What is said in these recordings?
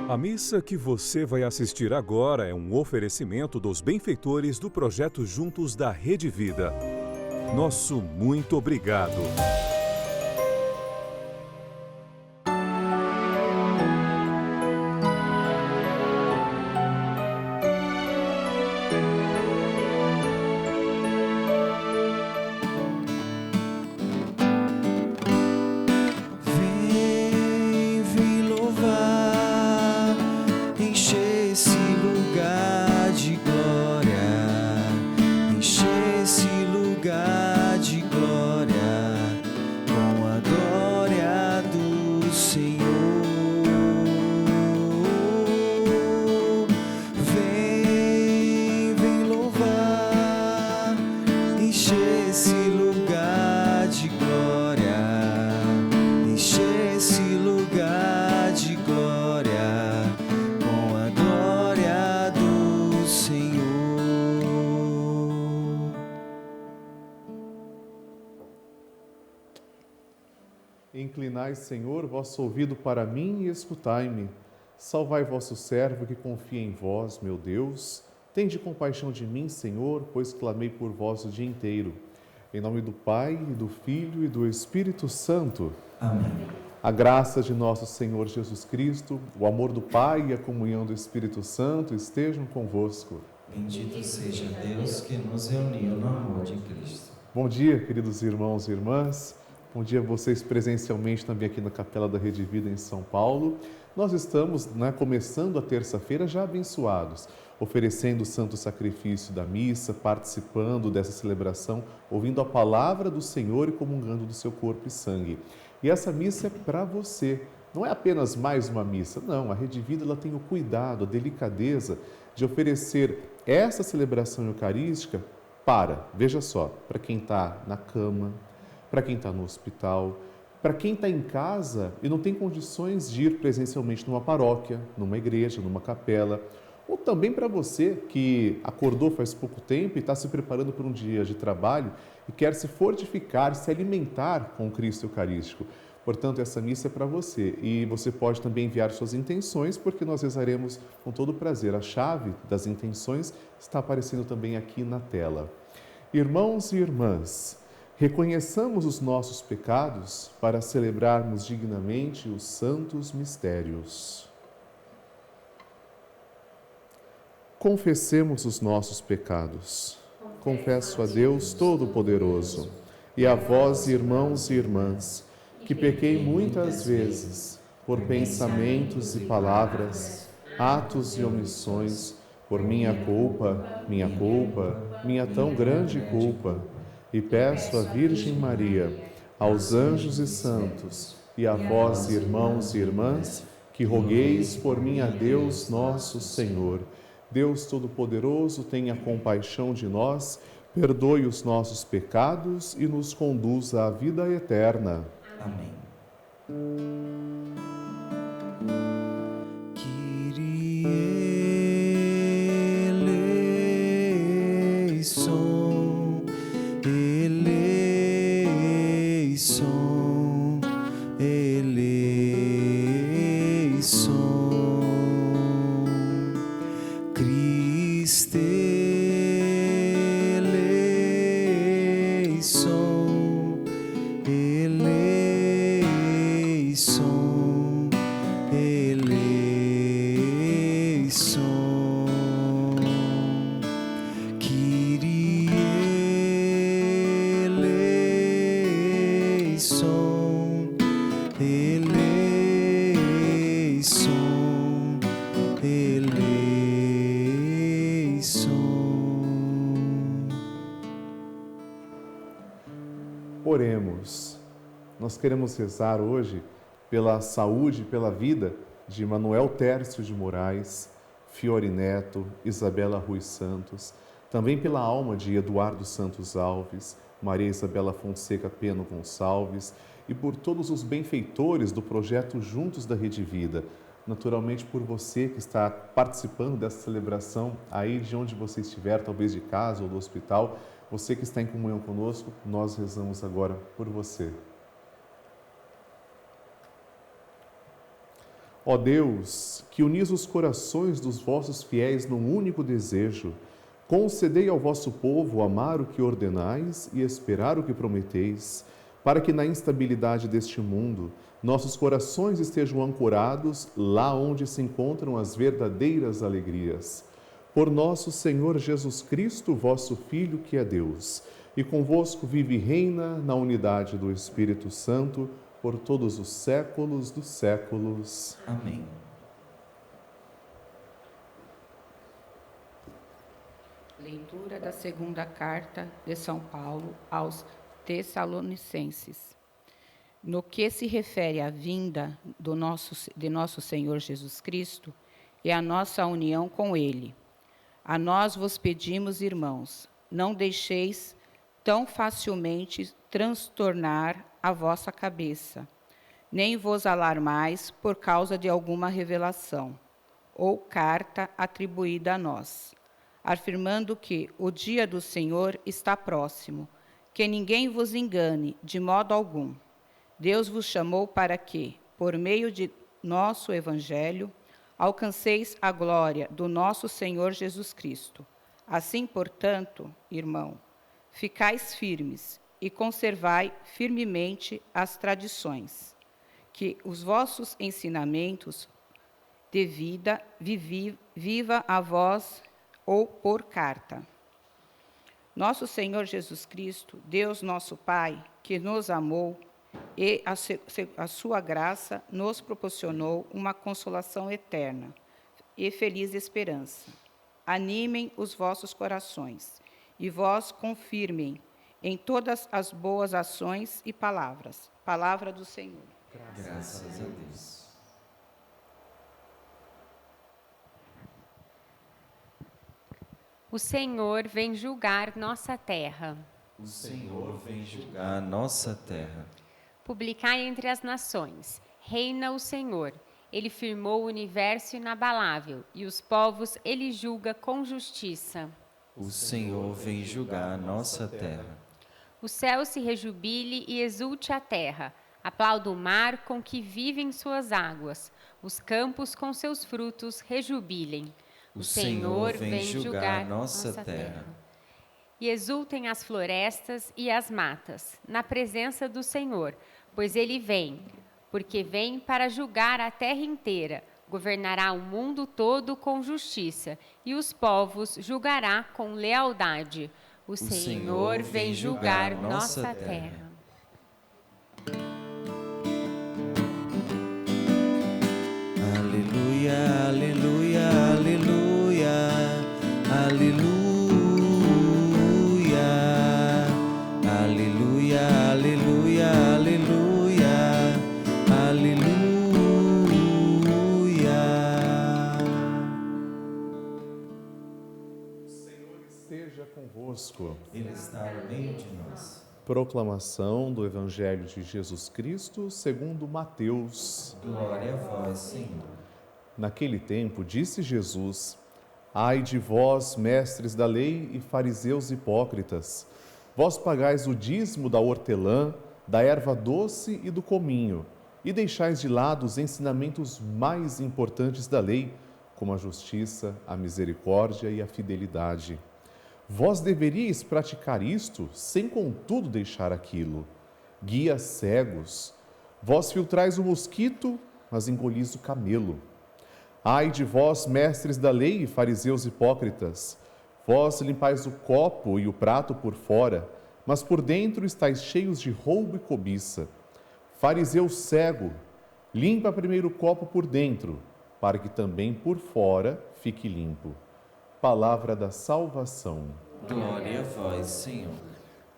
A missa que você vai assistir agora é um oferecimento dos benfeitores do projeto Juntos da Rede Vida. Nosso muito obrigado. Vem louvar, encher esse lugar de glória, encher esse lugar de glória, com a glória do Senhor. Vem louvar, encher esse lugar de glória, encher esse lugar de glória, com a glória do Senhor. Inclinai, Senhor, vosso ouvido para mim e escutai-me. Salvai vosso servo que confia em vós, meu Deus. Tende compaixão de mim, Senhor, pois clamei por vós o dia inteiro. Em nome do Pai, e do Filho e do Espírito Santo. Amém. A graça de nosso Senhor Jesus Cristo, o amor do Pai e a comunhão do Espírito Santo estejam convosco. Bendito seja Deus que nos reuniu no amor de Cristo. Bom dia, queridos irmãos e irmãs. Bom dia a vocês presencialmente também aqui na Capela da Rede Vida em São Paulo. Nós estamos começando a terça-feira já abençoados, oferecendo o santo sacrifício da missa, participando dessa celebração, ouvindo a palavra do Senhor e comungando do seu corpo e sangue. E essa missa é para você. Não é apenas mais uma missa, não. A Rede Vida ela tem o cuidado, a delicadeza de oferecer essa celebração eucarística veja só, para quem está na cama, para quem está no hospital, para quem está em casa e não tem condições de ir presencialmente numa paróquia, numa igreja, numa capela, ou também para você que acordou faz pouco tempo e está se preparando para um dia de trabalho e quer se fortificar, se alimentar com o Cristo Eucarístico. Portanto, essa missa é para você e você pode também enviar suas intenções, porque nós rezaremos com todo prazer. A chave das intenções está aparecendo também aqui na tela. Irmãos e irmãs, reconheçamos os nossos pecados para celebrarmos dignamente os santos mistérios. Confessemos os nossos pecados. Confesso a Deus Todo-Poderoso e a vós, irmãos e irmãs, que pequei muitas vezes por pensamentos e palavras, atos e omissões, por minha culpa, minha tão grande culpa. E peço à Virgem Maria, aos anjos e santos, e a vós, irmãos e irmãs, que rogueis por mim a Deus nosso Senhor. Deus Todo-Poderoso, tenha compaixão de nós, perdoe os nossos pecados e nos conduza à vida eterna. Amém. Oremos. Nós queremos rezar hoje pela saúde e pela vida de Manuel Tércio de Moraes, Fiore Neto, Isabela Rui Santos, também pela alma de Eduardo Santos Alves, Maria Isabela Fonseca Peno Gonçalves e por todos os benfeitores do projeto Juntos da Rede Vida. Naturalmente por você que está participando dessa celebração aí de onde você estiver, talvez de casa ou do hospital, você que está em comunhão conosco, nós rezamos agora por você. Ó Deus, que unis os corações dos vossos fiéis num único desejo, concedei ao vosso povo amar o que ordenais e esperar o que prometeis, para que na instabilidade deste mundo nossos corações estejam ancorados lá onde se encontram as verdadeiras alegrias. Por nosso Senhor Jesus Cristo, vosso Filho, que é Deus, e convosco vive e reina na unidade do Espírito Santo, por todos os séculos dos séculos. Amém. Leitura da segunda carta de São Paulo aos Tessalonicenses. No que se refere à vinda de nosso Senhor Jesus Cristo e à nossa união com Ele, a nós vos pedimos, irmãos, não deixeis tão facilmente transtornar a vossa cabeça, nem vos alarmais por causa de alguma revelação ou carta atribuída a nós, afirmando que o dia do Senhor está próximo, que ninguém vos engane de modo algum. Deus vos chamou para que, por meio de nosso Evangelho, alcanceis a glória do nosso Senhor Jesus Cristo. Assim, portanto, irmão, ficais firmes e conservai firmemente as tradições, que os vossos ensinamentos de vida viva a vós ou por carta. Nosso Senhor Jesus Cristo, Deus nosso Pai, que nos amou e a sua graça nos proporcionou uma consolação eterna e feliz esperança. Animem os vossos corações e vós confirmem em todas as boas ações e palavras. Palavra do Senhor. Graças a Deus. O Senhor vem julgar nossa terra. O Senhor vem julgar nossa terra. Publicai entre as nações. Reina o Senhor. Ele firmou o universo inabalável, e os povos ele julga com justiça. O Senhor vem julgar nossa terra. O céu se rejubile e exulte a terra. Aplauda o mar com que vivem suas águas. Os campos com seus frutos rejubilem. O Senhor vem julgar nossa terra. E exultem as florestas e as matas, na presença do Senhor, pois ele vem, porque vem para julgar a terra inteira, governará o mundo todo com justiça, e os povos julgará com lealdade. O Senhor vem julgar nossa terra. Aleluia, aleluia, aleluia, aleluia, aleluia, aleluia, aleluia, aleluia. O Senhor esteja convosco. Ele está no meio de nós. Proclamação do Evangelho de Jesus Cristo segundo Mateus. Glória a vós, Senhor. Naquele tempo, disse Jesus: Ai de vós, mestres da lei e fariseus hipócritas! Vós pagais o dízimo da hortelã, da erva doce e do cominho, e deixais de lado os ensinamentos mais importantes da lei, como a justiça, a misericórdia e a fidelidade. Vós deveríeis praticar isto, sem contudo deixar aquilo. Guias cegos, vós filtrais o mosquito, mas engolis o camelo. Ai de vós, mestres da lei e fariseus hipócritas! Vós limpais o copo e o prato por fora, mas por dentro estáis cheios de roubo e cobiça. Fariseu cego, limpa primeiro o copo por dentro, para que também por fora fique limpo. Palavra da salvação. Glória a vós, Senhor.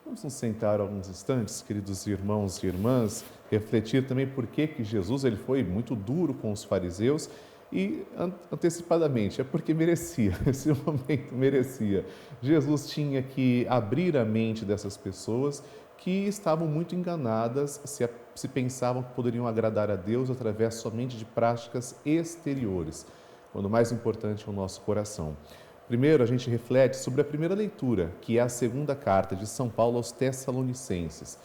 Vamos nos sentar alguns instantes, queridos irmãos e irmãs, refletir também por que Jesus ele foi muito duro com os fariseus e antecipadamente, é porque merecia, esse momento merecia. Jesus tinha que abrir a mente dessas pessoas que estavam muito enganadas, se pensavam que poderiam agradar a Deus através somente de práticas exteriores, quando o mais importante é o nosso coração. Primeiro, a gente reflete sobre a primeira leitura, que é a segunda carta de São Paulo aos Tessalonicenses.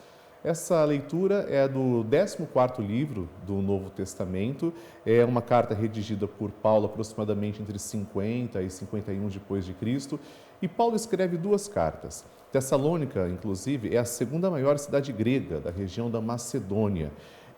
Essa leitura é do 14º livro do Novo Testamento, é uma carta redigida por Paulo aproximadamente entre 50 e 51 depois de Cristo, e Paulo escreve 2 cartas. Tessalônica, inclusive, é a segunda maior cidade grega da região da Macedônia.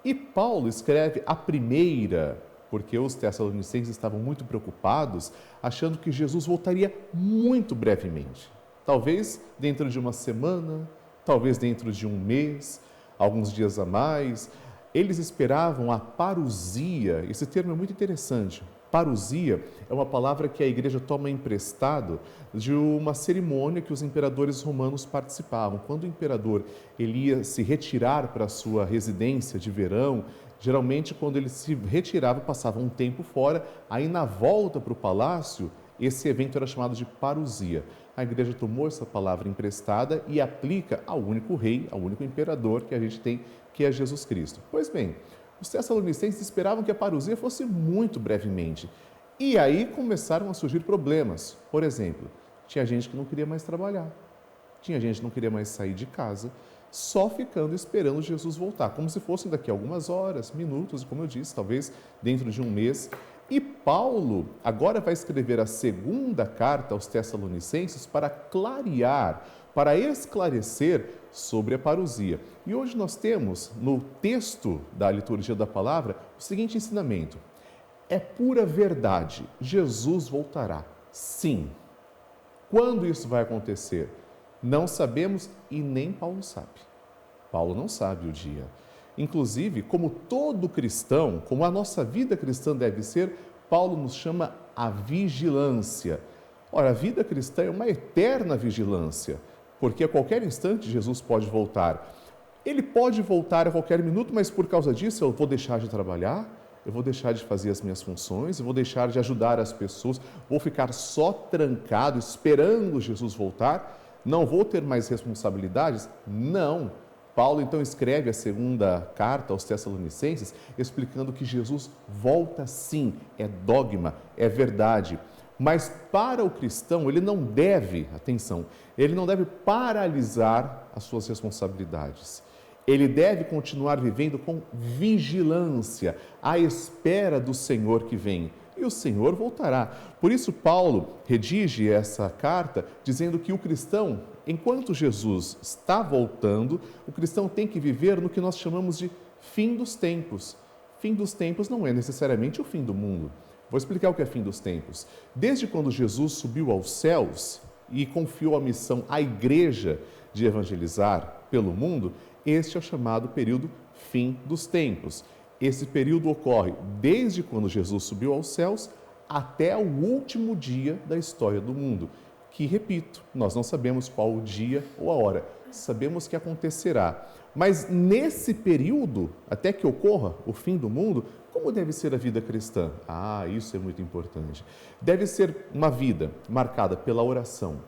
E Paulo escreve a primeira, porque os tessalonicenses estavam muito preocupados, achando que Jesus voltaria muito brevemente. Talvez dentro de uma semana, talvez dentro de um mês, alguns dias a mais. Eles esperavam a parousia. Esse termo é muito interessante. Parousia é uma palavra que a igreja toma emprestado de uma cerimônia que os imperadores romanos participavam. Quando o imperador ele ia se retirar para a sua residência de verão, geralmente quando ele se retirava, passava um tempo fora, aí na volta para o palácio, esse evento era chamado de parousia. A igreja tomou essa palavra emprestada e aplica ao único rei, ao único imperador que a gente tem, que é Jesus Cristo. Pois bem, os tessalonicenses esperavam que a parousia fosse muito brevemente. E aí começaram a surgir problemas. Por exemplo, tinha gente que não queria mais trabalhar. Tinha gente que não queria mais sair de casa, só ficando esperando Jesus voltar, como se fossem daqui a algumas horas, minutos, como eu disse, talvez dentro de um mês. E Paulo agora vai escrever a segunda carta aos Tessalonicenses para clarear, para esclarecer sobre a parousia. E hoje nós temos no texto da liturgia da palavra o seguinte ensinamento: é pura verdade, Jesus voltará. Sim. Quando isso vai acontecer? Não sabemos e nem Paulo sabe. Paulo não sabe o dia. Inclusive, como todo cristão, como a nossa vida cristã deve ser, Paulo nos chama a vigilância. Ora, a vida cristã é uma eterna vigilância, porque a qualquer instante Jesus pode voltar. Ele pode voltar a qualquer minuto, mas por causa disso eu vou deixar de trabalhar, eu vou deixar de fazer as minhas funções, eu vou deixar de ajudar as pessoas, vou ficar só trancado esperando Jesus voltar, não vou ter mais responsabilidades? Não. Paulo então escreve a segunda carta aos Tessalonicenses explicando que Jesus volta sim, é dogma, é verdade. Mas para o cristão ele não deve, atenção, ele não deve paralisar as suas responsabilidades. Ele deve continuar vivendo com vigilância, à espera do Senhor que vem. E o Senhor voltará. Por isso Paulo redige essa carta dizendo que o cristão, enquanto Jesus está voltando, o cristão tem que viver no que nós chamamos de fim dos tempos. Fim dos tempos não é necessariamente o fim do mundo. Vou explicar o que é fim dos tempos. Desde quando Jesus subiu aos céus e confiou a missão à igreja de evangelizar pelo mundo, este é o chamado período fim dos tempos. Esse período ocorre desde quando Jesus subiu aos céus até o último dia da história do mundo, que, repito, nós não sabemos qual o dia ou a hora, sabemos que acontecerá. Mas nesse período, até que ocorra o fim do mundo, como deve ser a vida cristã? Isso é muito importante. Deve ser uma vida marcada pela oração,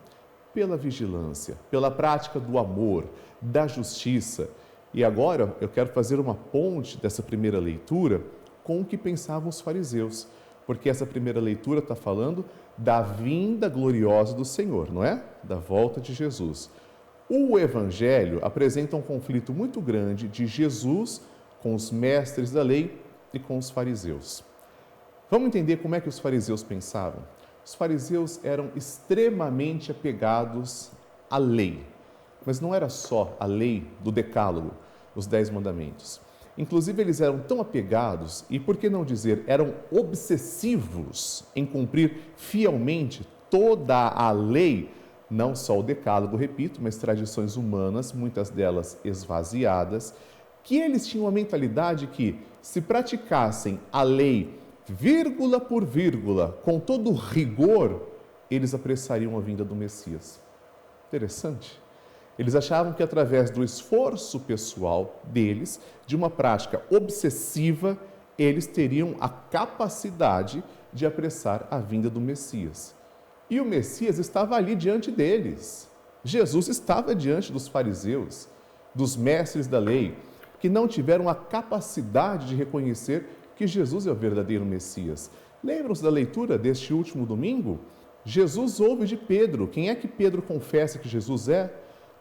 pela vigilância, pela prática do amor, da justiça. E agora eu quero fazer uma ponte dessa primeira leitura com o que pensavam os fariseus, porque essa primeira leitura está falando da vinda gloriosa do Senhor, não é? Da volta de Jesus. O Evangelho apresenta um conflito muito grande de Jesus com os mestres da lei e com os fariseus. Vamos entender como é que os fariseus pensavam? Os fariseus eram extremamente apegados à lei. Mas não era só a lei do Decálogo, os 10 mandamentos. Inclusive, eles eram tão apegados e, por que não dizer, eram obsessivos em cumprir fielmente toda a lei, não só o Decálogo, repito, mas tradições humanas, muitas delas esvaziadas, que eles tinham a mentalidade que, se praticassem a lei vírgula por vírgula, com todo rigor, eles apressariam a vinda do Messias. Interessante. Eles achavam que através do esforço pessoal deles, de uma prática obsessiva, eles teriam a capacidade de apressar a vinda do Messias. E o Messias estava ali diante deles. Jesus estava diante dos fariseus, dos mestres da lei, que não tiveram a capacidade de reconhecer que Jesus é o verdadeiro Messias. Lembram-se da leitura deste último domingo? Jesus ouve de Pedro. Quem é que Pedro confessa que Jesus é?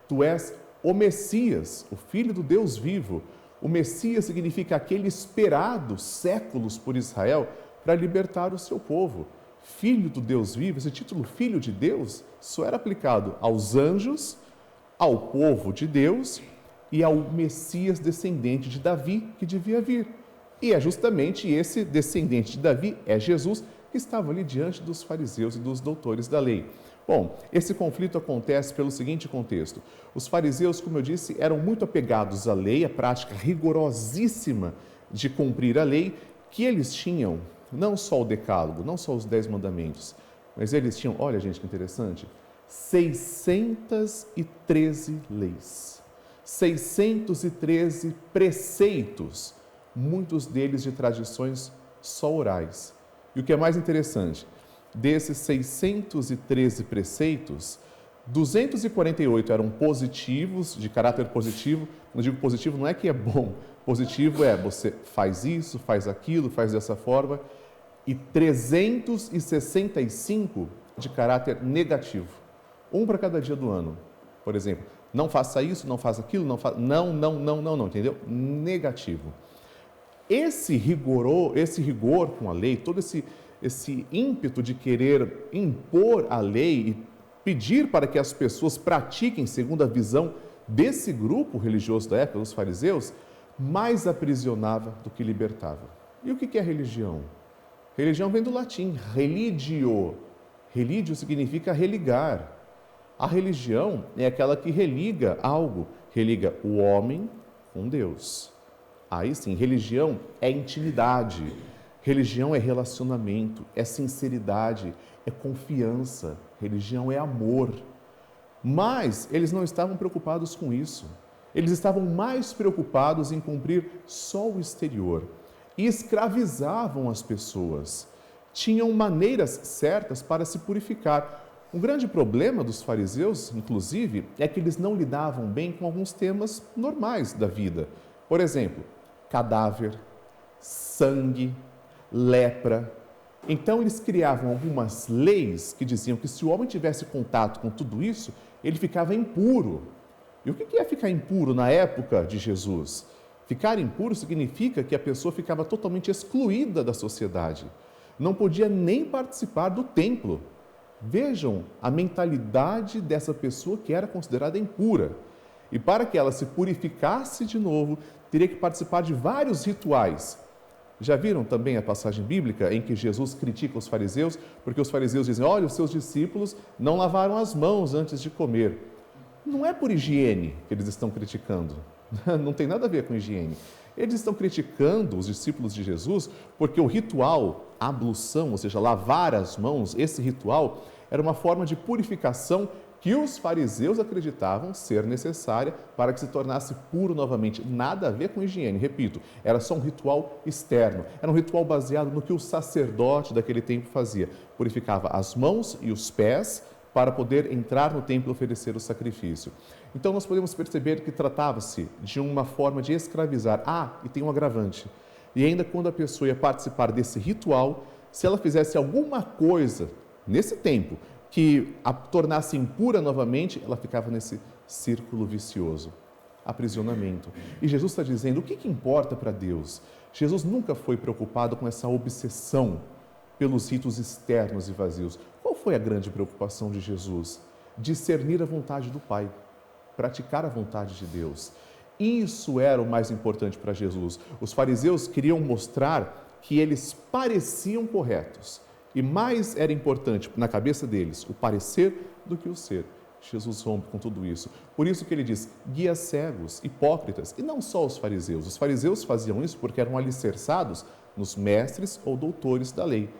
Tu és o Messias, o Filho do Deus vivo. O Messias significa aquele esperado séculos por Israel para libertar o seu povo. Filho do Deus vivo, esse título Filho de Deus só era aplicado aos anjos, ao povo de Deus e ao Messias descendente de Davi que devia vir. E é justamente esse descendente de Davi, é Jesus, que estava ali diante dos fariseus e dos doutores da lei. Bom, esse conflito acontece pelo seguinte contexto. Os fariseus, como eu disse, eram muito apegados à lei, à prática rigorosíssima de cumprir a lei, que eles tinham não só o decálogo, não só os 10 mandamentos, mas eles tinham, olha gente que interessante, 613 leis, 613 preceitos, muitos deles de tradições só orais. E o que é mais interessante, desses 613 preceitos, 248 eram positivos, de caráter positivo. Quando eu digo positivo, não é que é bom. Positivo é você faz isso, faz aquilo, faz dessa forma. E 365 de caráter negativo. Um para cada dia do ano. Por exemplo, não faça isso, não faça aquilo, não, entendeu? Negativo. Esse rigor com a lei, todo esse ímpeto de querer impor a lei e pedir para que as pessoas pratiquem segundo a visão desse grupo religioso da época, dos fariseus, mais aprisionava do que libertava. E o que é religião? Religião vem do latim, religio. Religio significa religar. A religião é aquela que religa algo, religa o homem com Deus. Aí sim, religião é intimidade, religião é relacionamento, é sinceridade, é confiança, religião é amor. Mas eles não estavam preocupados com isso. Eles estavam mais preocupados em cumprir só o exterior e escravizavam as pessoas. Tinham maneiras certas para se purificar. Um grande problema dos fariseus, inclusive, é que eles não lidavam bem com alguns temas normais da vida. Por exemplo, cadáver, sangue, lepra. Então eles criavam algumas leis que diziam que se o homem tivesse contato com tudo isso, ele ficava impuro. E o que é ficar impuro na época de Jesus? Ficar impuro significa que a pessoa ficava totalmente excluída da sociedade. Não podia nem participar do templo. Vejam a mentalidade dessa pessoa que era considerada impura. E para que ela se purificasse de novo, teria que participar de vários rituais. Já viram também a passagem bíblica em que Jesus critica os fariseus? Porque os fariseus dizem, olha, os seus discípulos não lavaram as mãos antes de comer. Não é por higiene que eles estão criticando. Não tem nada a ver com higiene. Eles estão criticando os discípulos de Jesus porque o ritual, a ablução, ou seja, lavar as mãos, esse ritual era uma forma de purificação que os fariseus acreditavam ser necessária para que se tornasse puro novamente. Nada a ver com higiene, repito, era só um ritual externo. Era um ritual baseado no que o sacerdote daquele tempo fazia. Purificava as mãos e os pés para poder entrar no templo e oferecer o sacrifício. Então nós podemos perceber que tratava-se de uma forma de escravizar. E tem um agravante. E ainda quando a pessoa ia participar desse ritual, se ela fizesse alguma coisa nesse tempo que a tornasse impura novamente, ela ficava nesse círculo vicioso, aprisionamento. E Jesus está dizendo, o que importa para Deus? Jesus nunca foi preocupado com essa obsessão pelos ritos externos e vazios. Qual foi a grande preocupação de Jesus? Discernir a vontade do Pai, praticar a vontade de Deus. Isso era o mais importante para Jesus. Os fariseus queriam mostrar que eles pareciam corretos. E mais era importante na cabeça deles o parecer do que o ser. Jesus rompe com tudo isso. Por isso que ele diz, guias cegos, hipócritas, e não só os fariseus. Os fariseus faziam isso porque eram alicerçados nos mestres ou doutores da lei.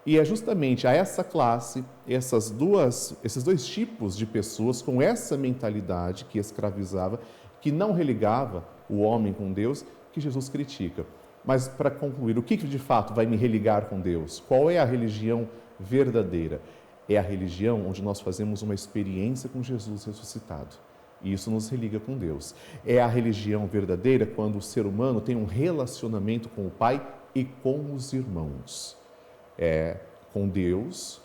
E é justamente a essa classe, esses dois tipos de pessoas com essa mentalidade que escravizava, que não religava o homem com Deus, que Jesus critica. Mas, para concluir, o que de fato vai me religar com Deus? Qual é a religião verdadeira? É a religião onde nós fazemos uma experiência com Jesus ressuscitado. E isso nos religa com Deus. É a religião verdadeira quando o ser humano tem um relacionamento com o Pai e com os irmãos. É com Deus,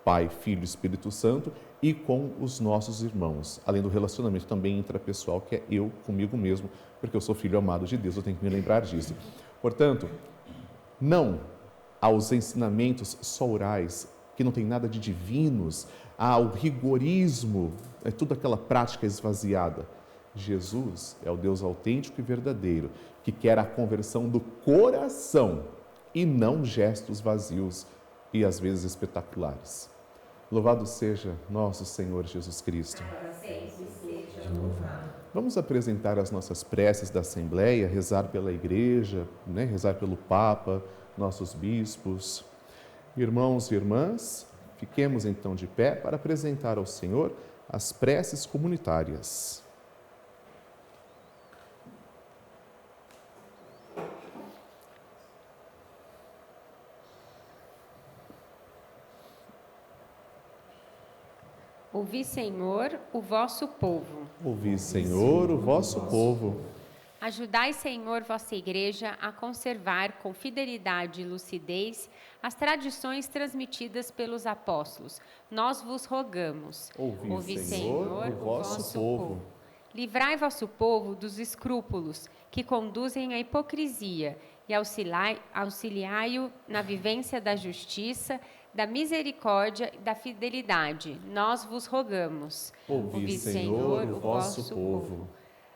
Pai, Filho e Espírito Santo e com os nossos irmãos, além do relacionamento também intrapessoal, que é eu comigo mesmo, porque eu sou filho amado de Deus, eu tenho que me lembrar disso. Portanto, não aos ensinamentos só orais, que não tem nada de divinos, ao rigorismo, é tudo aquela prática esvaziada. Jesus é o Deus autêntico e verdadeiro, que quer a conversão do coração e não gestos vazios e às vezes espetaculares. Louvado seja nosso Senhor Jesus Cristo. Vamos apresentar as nossas preces da Assembleia, rezar pela Igreja, rezar pelo Papa, nossos bispos. Irmãos e irmãs, fiquemos então de pé para apresentar ao Senhor as preces comunitárias. Ouvi, Senhor, o vosso povo. Ouvi, Senhor, o vosso povo. Ajudai, Senhor, vossa Igreja a conservar com fidelidade e lucidez as tradições transmitidas pelos apóstolos. Nós vos rogamos. Ouvi, Senhor, o vosso povo. Livrai vosso povo dos escrúpulos que conduzem à hipocrisia e auxiliai-o na vivência da justiça, da misericórdia e da fidelidade. Nós vos rogamos. Ouvi, Senhor, o vosso povo.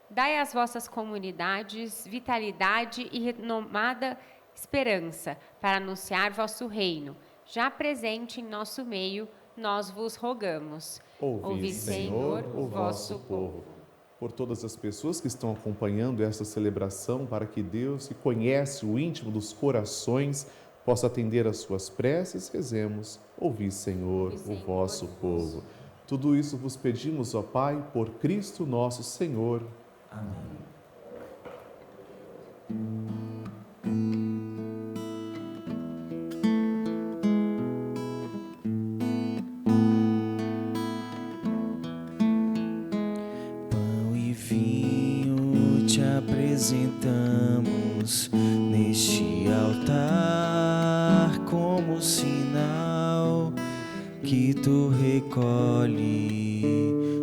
Dai às vossas comunidades vitalidade e renomada esperança para anunciar vosso reino. Já presente em nosso meio, nós vos rogamos. Ouvi, Senhor, o vosso povo. Por todas as pessoas que estão acompanhando esta celebração, para que Deus, que conhece o íntimo dos corações, possa atender às suas preces, rezemos. Ouvi, Senhor, o vosso povo. Tudo isso vos pedimos, ó Pai, por Cristo nosso Senhor. Amém. Pão e vinho te apresentamos neste altar como sinal que tu recolhe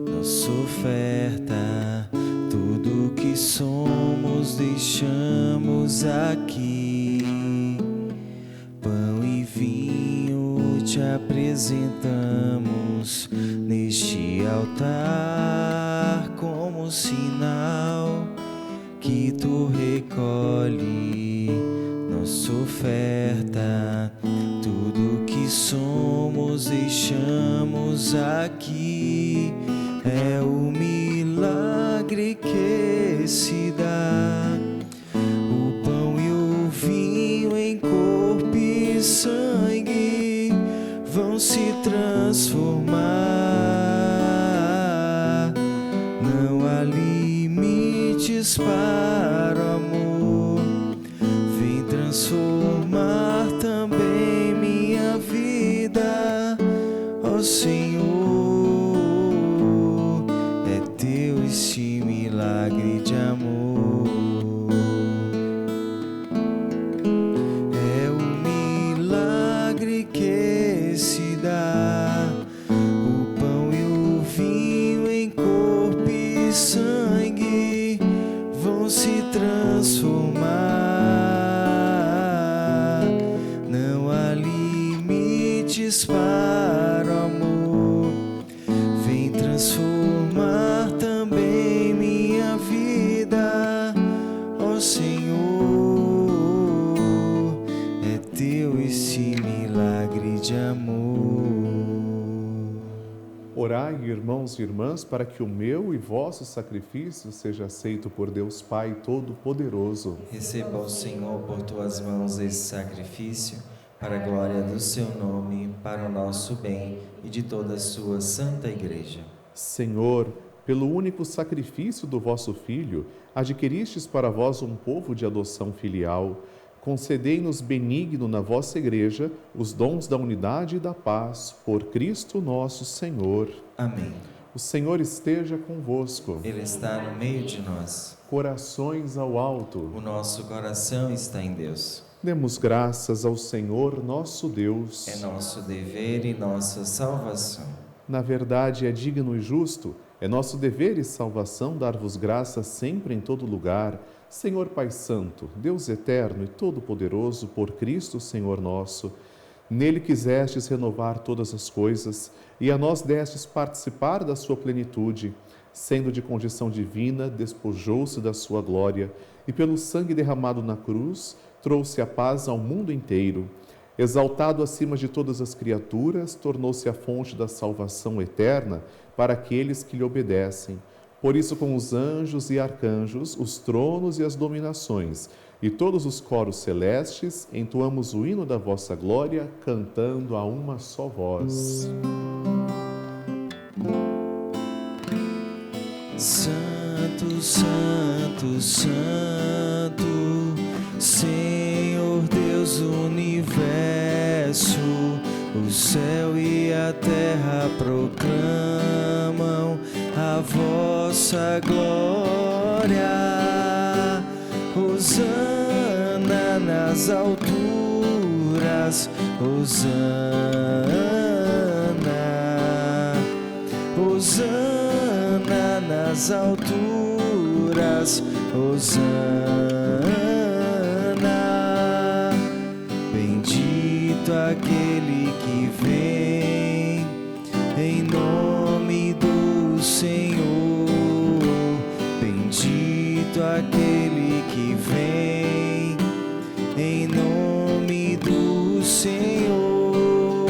nossa oferta. Tudo que somos deixamos aqui. Pão e vinho te apresentamos neste altar como sinal que tu recolhe nossa oferta. Tudo que somos deixamos aqui. É o milagre que se dá, o pão e o vinho em corpo e sangue vão se transformar. Não há limites para o amor, vem transformar também minha vida, ó Senhor. Este milagre de amor é o milagre que se dá, o pão e o vinho em corpo e sangue vão se transformar. Não há limites para o amor, vem transformar também minha vida, ó Senhor. É teu esse milagre de amor. Orai, irmãos e irmãs, para que o meu e vosso sacrifício seja aceito por Deus Pai Todo-Poderoso. Receba o Senhor por tuas mãos esse sacrifício, para a glória do seu nome, para o nosso bem e de toda a sua santa Igreja. Senhor, pelo único sacrifício do vosso Filho, adquiristes para vós um povo de adoção filial. Concedei-nos benigno na vossa Igreja os dons da unidade e da paz, por Cristo nosso Senhor. Amém. O Senhor esteja convosco. Ele está no meio de nós. Corações ao alto. O nosso coração está em Deus. Demos graças ao Senhor nosso Deus. É nosso dever e nossa salvação. Na verdade, é digno e justo, é nosso dever e salvação dar-vos graças sempre em todo lugar, Senhor Pai Santo, Deus eterno e todo-poderoso, por Cristo, Senhor nosso. Nele quisestes renovar todas as coisas, e a nós destes participar da sua plenitude. Sendo de condição divina, despojou-se da sua glória, e pelo sangue derramado na cruz, trouxe a paz ao mundo inteiro. Exaltado acima de todas as criaturas, tornou-se a fonte da salvação eterna para aqueles que lhe obedecem. Por isso, com os anjos e arcanjos, os tronos e as dominações, e todos os coros celestes, entoamos o hino da vossa glória, cantando a uma só voz. Santo, Santo, Santo, Senhor Deus do universo, o céu e a terra proclamam a vossa glória. Hosana nas alturas, Hosana, Hosana nas alturas, Hosana. Bendito aquele que vem em nome do Senhor, bendito aquele que vem em nome do Senhor.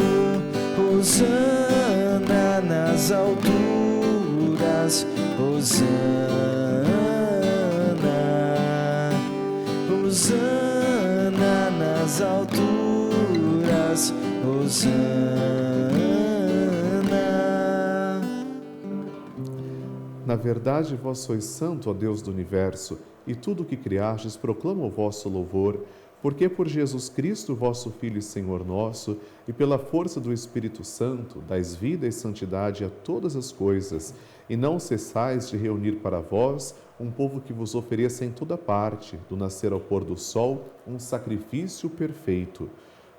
Hosana nas alturas, Hosana, Hosana nas alturas, Hosana. Na verdade, vós sois santo, ó Deus do universo, e tudo o que criastes proclama o vosso louvor, porque por Jesus Cristo, vosso Filho e Senhor nosso, e pela força do Espírito Santo, dais vida e santidade a todas as coisas, e não cessais de reunir para vós um povo que vos ofereça em toda parte, do nascer ao pôr do sol, um sacrifício perfeito.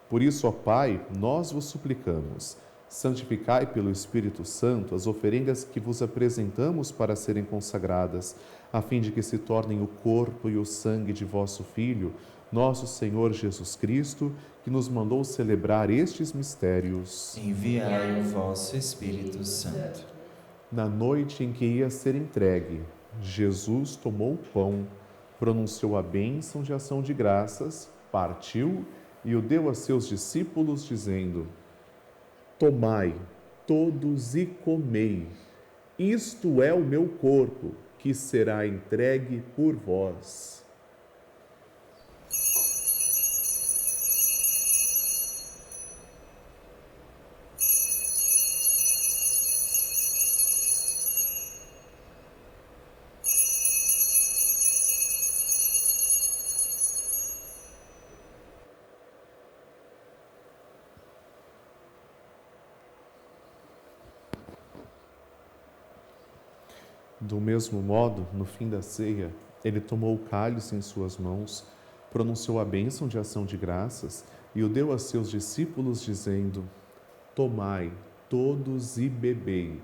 Por isso, ó Pai, nós vos suplicamos, santificai pelo Espírito Santo as oferendas que vos apresentamos para serem consagradas, a fim de que se tornem o corpo e o sangue de vosso Filho, nosso Senhor Jesus Cristo, que nos mandou celebrar estes mistérios. Enviai o vosso Espírito Santo. Na noite em que ia ser entregue, Jesus tomou o pão, pronunciou a bênção de ação de graças, partiu e o deu a seus discípulos, dizendo: Tomai todos e comei, isto é o meu corpo, que será entregue por vós. Do mesmo modo, no fim da ceia, ele tomou o cálice em suas mãos, pronunciou a bênção de ação de graças e o deu a seus discípulos, dizendo: Tomai todos e bebei.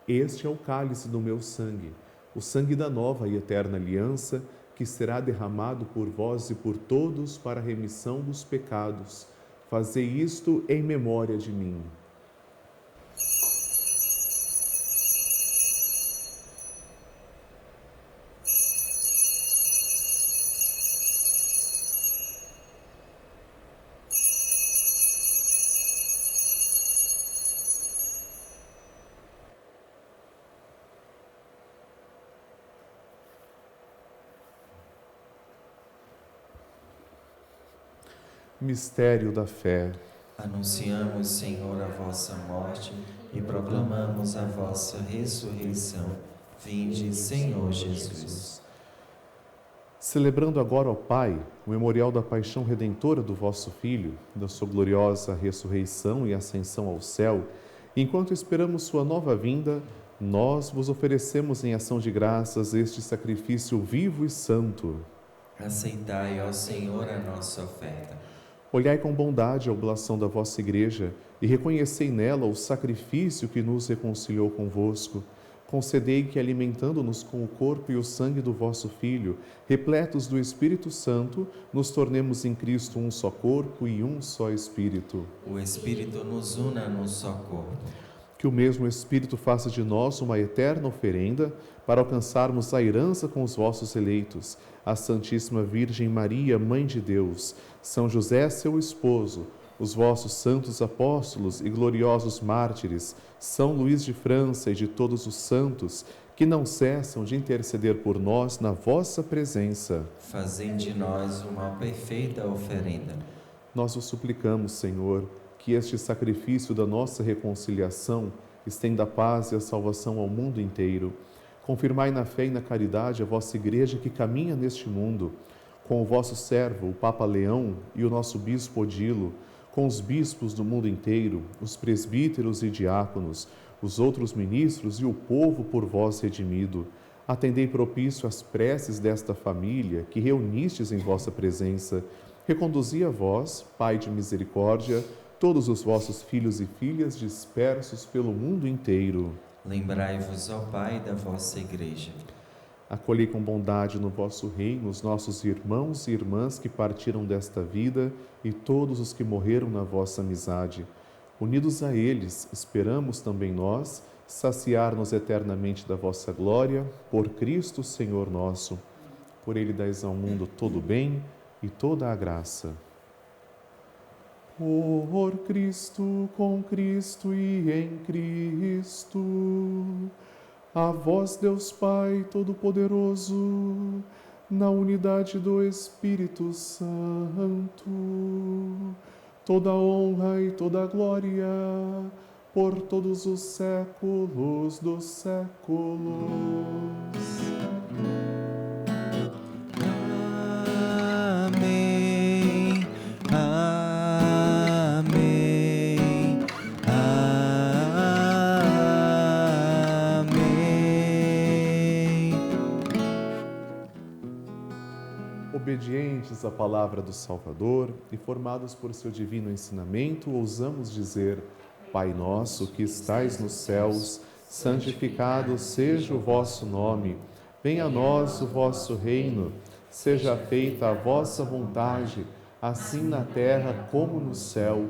Este é o cálice do meu sangue, o sangue da nova e eterna aliança, que será derramado por vós e por todos para a remissão dos pecados. Fazei isto em memória de mim. Mistério da fé. Anunciamos, Senhor, a vossa morte e proclamamos a vossa ressurreição. Vinde, Senhor Jesus. Celebrando agora, ó Pai, o memorial da paixão redentora do vosso Filho, da sua gloriosa ressurreição e ascensão ao céu, enquanto esperamos sua nova vinda, nós vos oferecemos em ação de graças este sacrifício vivo e santo. Aceitai, ó Senhor, a nossa oferta. Olhai com bondade a oblação da vossa Igreja e reconhecei nela o sacrifício que nos reconciliou convosco. Concedei que, alimentando-nos com o corpo e o sangue do vosso Filho, repletos do Espírito Santo, nos tornemos em Cristo um só corpo e um só Espírito. O Espírito nos una num só corpo. Que o mesmo Espírito faça de nós uma eterna oferenda para alcançarmos a herança com os vossos eleitos, a Santíssima Virgem Maria, Mãe de Deus, São José, seu esposo, os vossos santos apóstolos e gloriosos mártires, São Luís de França e de todos os santos, que não cessam de interceder por nós na vossa presença. Fazei de nós uma perfeita oferenda. Nós vos suplicamos, Senhor, que este sacrifício da nossa reconciliação estenda a paz e a salvação ao mundo inteiro. Confirmai na fé e na caridade a vossa Igreja que caminha neste mundo, com o vosso servo, o Papa Leão, e o nosso Bispo Odilo, com os bispos do mundo inteiro, os presbíteros e diáconos, os outros ministros e o povo por vós redimido. Atendei propício às preces desta família que reunistes em vossa presença. Reconduzi a vós, Pai de misericórdia, todos os vossos filhos e filhas dispersos pelo mundo inteiro. Lembrai-vos, ó Pai, da vossa Igreja. Acolhei com bondade no vosso reino os nossos irmãos e irmãs que partiram desta vida e todos os que morreram na vossa amizade. Unidos a eles, esperamos também nós saciar-nos eternamente da vossa glória, por Cristo Senhor nosso. Por ele dais ao mundo todo o bem e toda a graça. Por Cristo, com Cristo e em Cristo, a vós, Deus Pai Todo-Poderoso, na unidade do Espírito Santo, toda honra e toda glória, por todos os séculos dos séculos. Amém. Amém. Amém. Obedientes à palavra do Salvador e formados por seu divino ensinamento, ousamos dizer: Pai nosso que estais nos céus, santificado seja o vosso nome. Venha a nós o vosso reino. Seja feita a vossa vontade, assim na terra como no céu.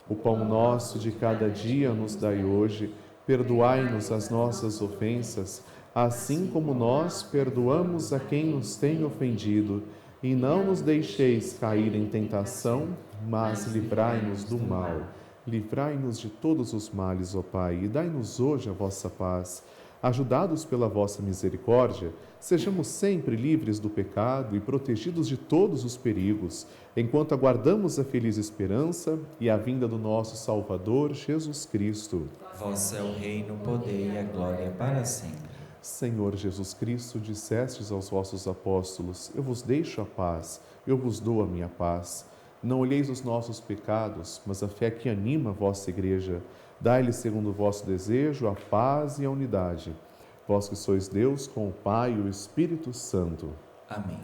O pão nosso de cada dia nos dai hoje. Perdoai-nos as nossas ofensas, assim como nós perdoamos a quem nos tem ofendido. E não nos deixeis cair em tentação, mas livrai-nos do mal. Livrai-nos de todos os males, ó Pai, e dai-nos hoje a vossa paz. Ajudados pela vossa misericórdia, sejamos sempre livres do pecado e protegidos de todos os perigos, enquanto aguardamos a feliz esperança e a vinda do nosso Salvador, Jesus Cristo. Vosso é o reino, o poder e a glória para sempre. Senhor Jesus Cristo, dissestes aos vossos apóstolos: eu vos deixo a paz, eu vos dou a minha paz. Não olheis os nossos pecados, mas a fé que anima a vossa Igreja. Dai-lhe, segundo o vosso desejo, a paz e a unidade. Vós que sois Deus, com o Pai e o Espírito Santo. Amém.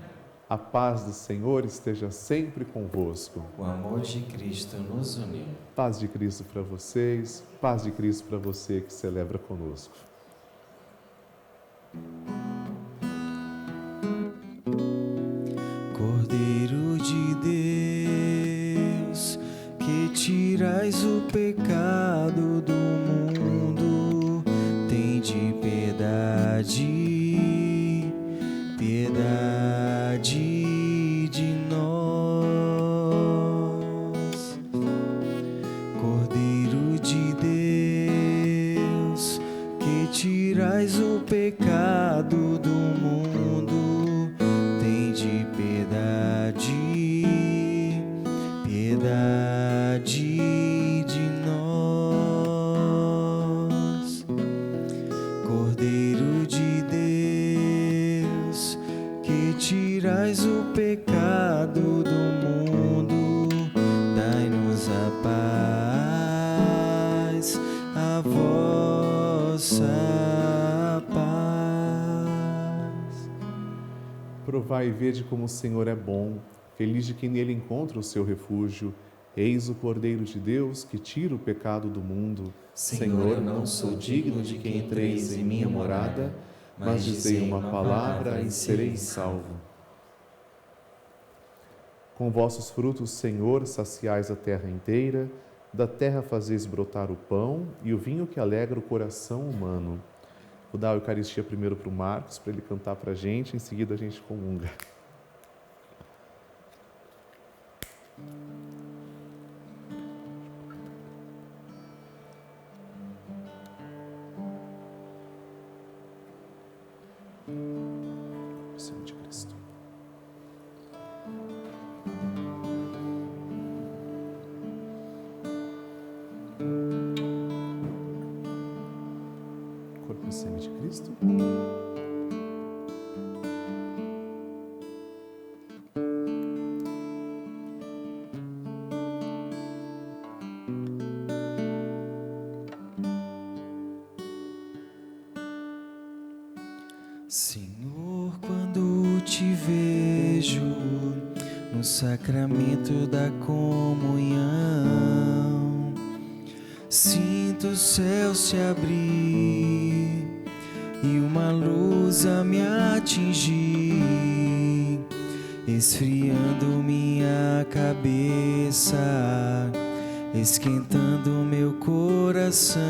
A paz do Senhor esteja sempre convosco. O amor de Cristo nos uniu. Paz de Cristo para vocês, paz de Cristo para você que celebra conosco. Cordeiro de Deus, que tirais o pecado do mundo, tende piedade, piedade de nós. Cordeiro de Deus, que tirais o pecado do mundo, tende piedade, piedade de nós. Cordeiro de Deus, que tirais o pecado do mundo, dai-nos a paz, a vossa paz. Provai e vede como o Senhor é bom, feliz de quem nele encontra o seu refúgio. Eis o Cordeiro de Deus que tira o pecado do mundo. Senhor, eu não sou digno de que entreis em minha morada, mas dizei uma palavra e serei salvo. Com vossos frutos, Senhor, saciais a terra inteira, da terra fazeis brotar o pão e o vinho que alegra o coração humano. Vou dar a Eucaristia primeiro para o Marcos, para ele cantar para a gente, em seguida a gente comunga. Senhor de Cristo. Corpo e sangue de Cristo. Senhor, quando te vejo no sacramento da comunhão, sinto o céu se abrir e uma luz a me atingir, esfriando minha cabeça, esquentando meu coração.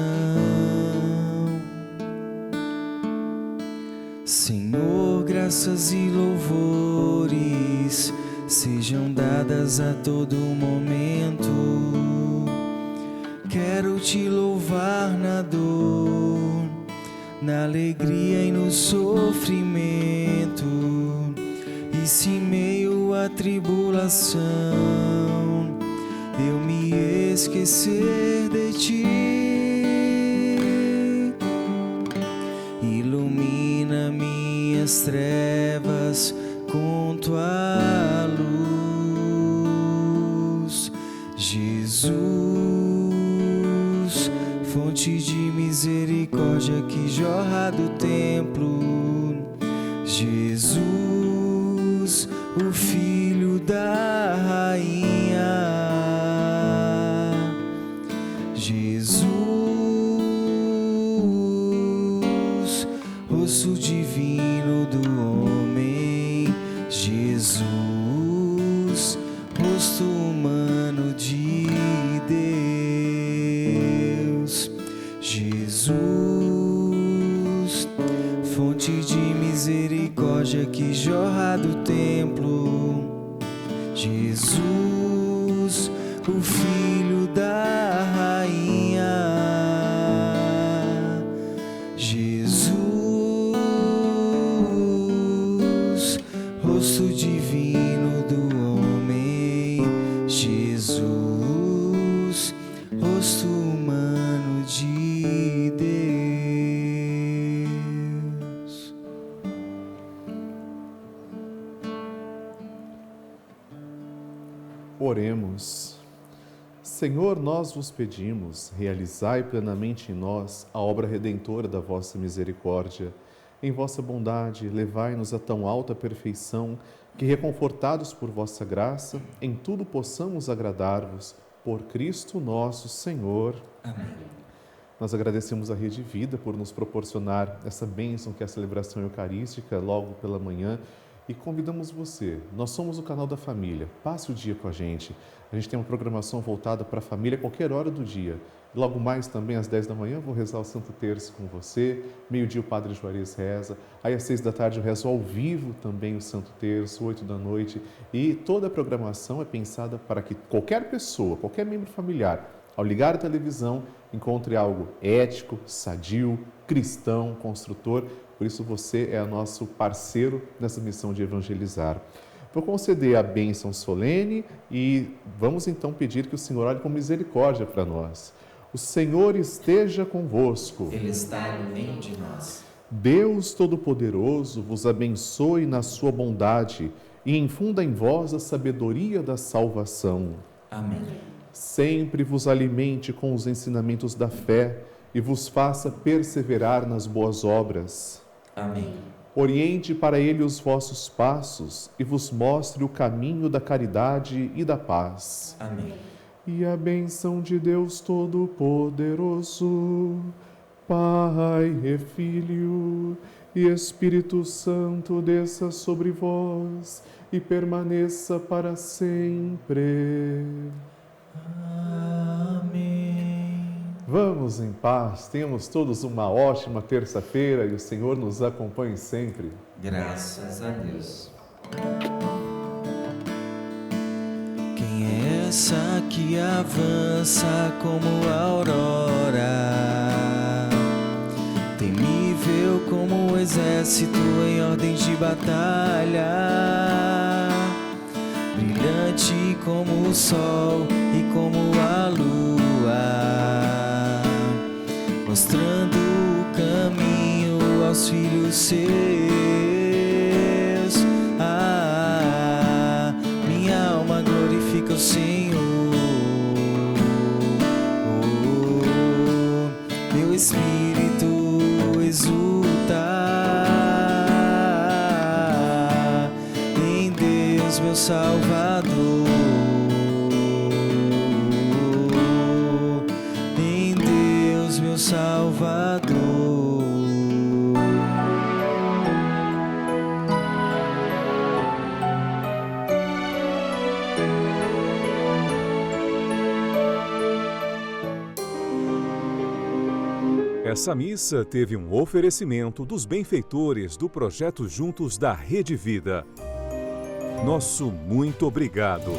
Senhor, graças e louvores sejam dadas a todo momento. Quero te louvar na dor, na alegria e no sofrimento. E se em meio à tribulação eu me esquecer de ti, ilumina minhas trevas com tua luz. Jesus, fonte de misericórdia que jorra do templo. Jesus, o Filho da Rainha. Jesus, rosto divino do homem. Jesus, rosto humano de Deus. Jesus, fonte de misericórdia que jorra do templo. Jesus, o Filho da Rainha. Jesus, rosto divino do homem. Jesus, rosto humano de Deus. Oremos. Senhor, nós vos pedimos, realizai plenamente em nós a obra redentora da vossa misericórdia. Em vossa bondade, levai-nos a tão alta perfeição que, reconfortados por vossa graça, em tudo possamos agradar-vos. Por Cristo nosso Senhor. Amém. Nós agradecemos a Rede Vida por nos proporcionar essa bênção que é a celebração eucarística logo pela manhã. E convidamos você, nós somos o canal da família, passe o dia com a gente. A gente tem uma programação voltada para a família a qualquer hora do dia. Logo mais também às 10 da manhã vou rezar o Santo Terço com você, meio-dia o Padre Juarez reza, aí às 6 da tarde eu rezo ao vivo também o Santo Terço, 8 da noite. E toda a programação é pensada para que qualquer pessoa, qualquer membro familiar, ao ligar a televisão, encontre algo ético, sadio, cristão, construtor. Por isso você é nosso parceiro nessa missão de evangelizar. Vou conceder a bênção solene e vamos então pedir que o Senhor olhe com misericórdia para nós. O Senhor esteja convosco. Ele está no meio de nós. Deus Todo-Poderoso vos abençoe na sua bondade e infunda em vós a sabedoria da salvação. Amém. Sempre vos alimente com os ensinamentos da fé e vos faça perseverar nas boas obras. Amém. Oriente para ele os vossos passos e vos mostre o caminho da caridade e da paz. Amém. E a bênção de Deus Todo-Poderoso, Pai e Filho e Espírito Santo, desça sobre vós e permaneça para sempre. Amém. Vamos em paz, tenhamos todos uma ótima terça-feira e o Senhor nos acompanhe sempre. Graças a Deus. Quem é essa que avança como a aurora? Temível como o exército em ordem de batalha, brilhante como o sol e como a lua, mostrando o caminho aos filhos seus. Minha alma glorifica o Senhor, meu espírito exulta em Deus, meu Salvador, em Deus, meu Salvador. Essa missa teve um oferecimento dos benfeitores do projeto Juntos da Rede Vida. Nosso muito obrigado.